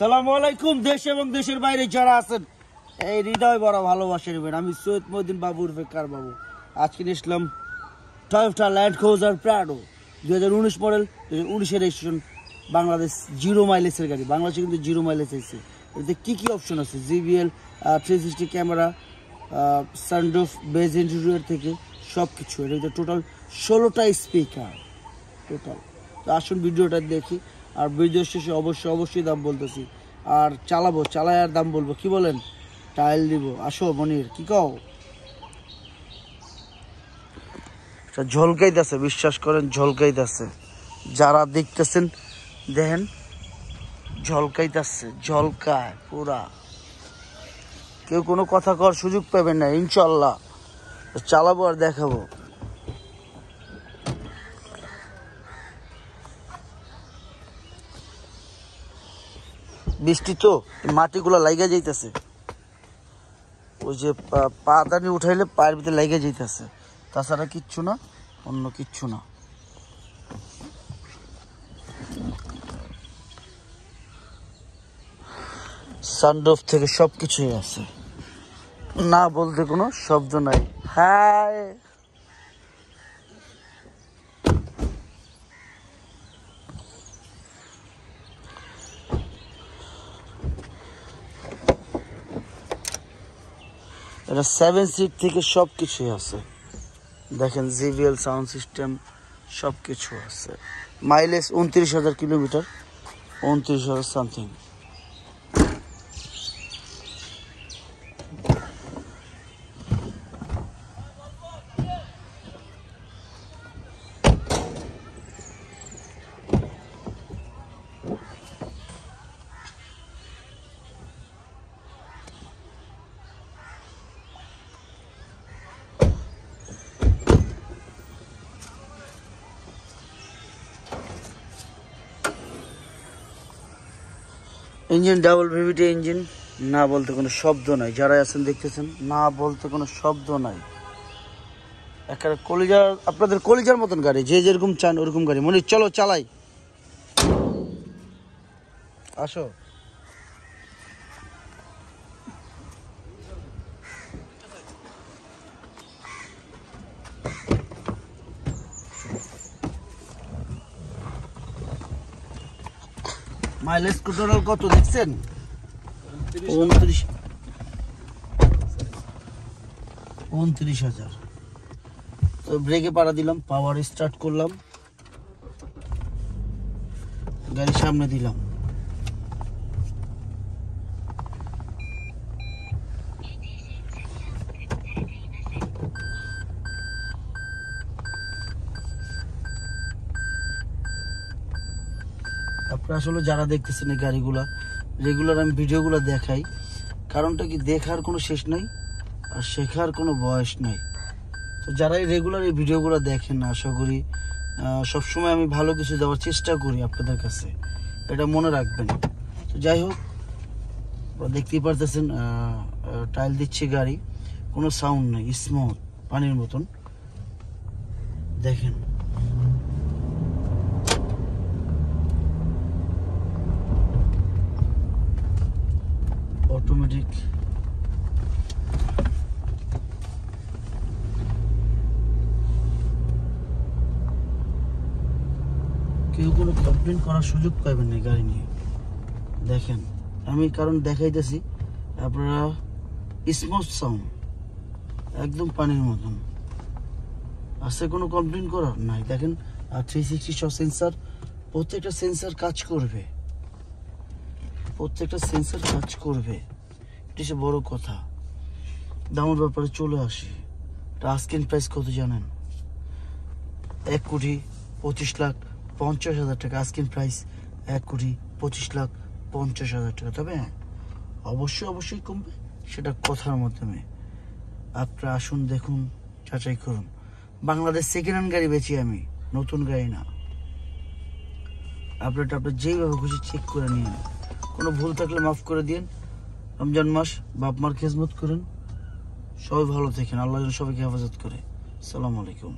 সালামু আলাইকুম। দেশ এবং দেশের বাইরে যারা আছেন এই হৃদয় বড় ভালোবাসা নেবেন। আমি সৈয়দ মহিউদ্দিন বাবুর বেকার বাবু। আজকে নিয়েছিলাম Toyota land cruiser Prado 2019 model, 2019 registration, Bangladesh 0 মাইলেজের গাড়ি। বাংলাদেশে কিন্তু 0 মাইলেজ এসেছে। এতে কী কী অপশন আছে, JBL 360 camera, sunroof, beige interior থেকে সব কিছু। এটা টোটাল 16টা স্পিকার টোটাল। তো আসুন ভিডিওটা দেখি, আর ভিডিও শেষে অবশ্যই দাম বলতেছি। আর চালায় আর দাম বলবো। কি বলেন? টাইল দিব। আসো মনির, কি কও? ঝলকাইতেছে, বিশ্বাস করেন ঝলকাইতেছে। যারা দেখতেছেন দেখেন, ঝলকাইতেছে, ঝলকায় পুরা। কেউ কোনো কথা কর সুযোগ পাবেন না ইনশাল্লাহ। চালাবো আর দেখাবো। বৃষ্টি তো মাটিগুলো লাইগা যাইতেছে, ওই যে পা দানি উঠাইলে পায়ের ভিতরে লাইগা যাইতেছে, তাছাড়া কিচ্ছু না, অন্য কিচ্ছু না। সানরুফ থেকে সব কিছুই আছে, না বলতে কোনো শব্দ নাই। হাই, এটা 7 সিট থেকে সব কিছুই আছে। দেখেন JBL সাউন্ড সিস্টেম সব কিছু আছে। Mileage 29,000 kilometre, 29,000 something. Engine double VVT engine, না বলতে কোনো শব্দ নাই। যারা আছেন দেখতেছেন, না বলতে কোনো শব্দ নাই। একেবারে কলিজার, আপনাদের কলিজার মতন গাড়ি, যে যেরকম চান ওরকম গাড়ি। মনে চলো চালাই, আসো। মাইলেজ টোটাল কত দেখছেন? 29,000। তো ব্রেকে পাড়া দিলাম, পাওয়ার স্টার্ট করলাম, গাড়ি সামনে দিলাম। আপনারা আসলে যারা দেখতেছেন এই গাড়িগুলা রেগুলার, আমি ভিডিওগুলো দেখাই। কারণটা কি, দেখার কোনো শেষ নাই আর শেখার কোনো বয়স নাই। তো যারা এই রেগুলার এই ভিডিওগুলো দেখেন না, আশা করি সবসময় আমি ভালো কিছু দেওয়ার চেষ্টা করি আপনাদের কাছে, এটা মনে রাখবেন। তো যাই হোক, দেখতেই পারতেছেন টাইল দিচ্ছে গাড়ি, কোনো সাউন্ড নেই, স্মুথ পানির মতন। দেখেন অটোমেটিক। কেউ কোনো কমপ্লেন করার সুযোগ পাবেন না গাড়ি নিয়ে। দেখেন আমি কারণ দেখাইতেছি, আপনারা স্মুথ সাউন্ড, একদম পানির মতন। আছে কোনো কমপ্লেন করার নাই। দেখেন আর 360 সেন্সার, প্রত্যেকটা সেন্সার কাজ করবে, প্রত্যেকটা সেন্সার কাজ করবে। এটা সে বড় কথা। দামের ব্যাপারে চলে আসি। আস্কিং প্রাইস কত জানেন? 1,25,50,000 টাকা আস্কিং প্রাইস। 1,25,50,000 টাকা। তবে অবশ্যই কমবে, সেটা কথার মাধ্যমে। আপনারা আসুন, দেখুন, যাচাই করুন। বাংলাদেশ সেকেন্ড হ্যান্ড গাড়ি বেচি আমি, নতুন গাড়ি না। আপনার যেইভাবে খুশি চেক করে নিন, কোনো ভুল থাকলে মাফ করে দিন। রমজান মাস, বাপ মার খেজমত করেন। সবাই ভালো থাকেন, আল্লাহ যেন সবাইকে হেফাজত করে। আসসালামু আলাইকুম।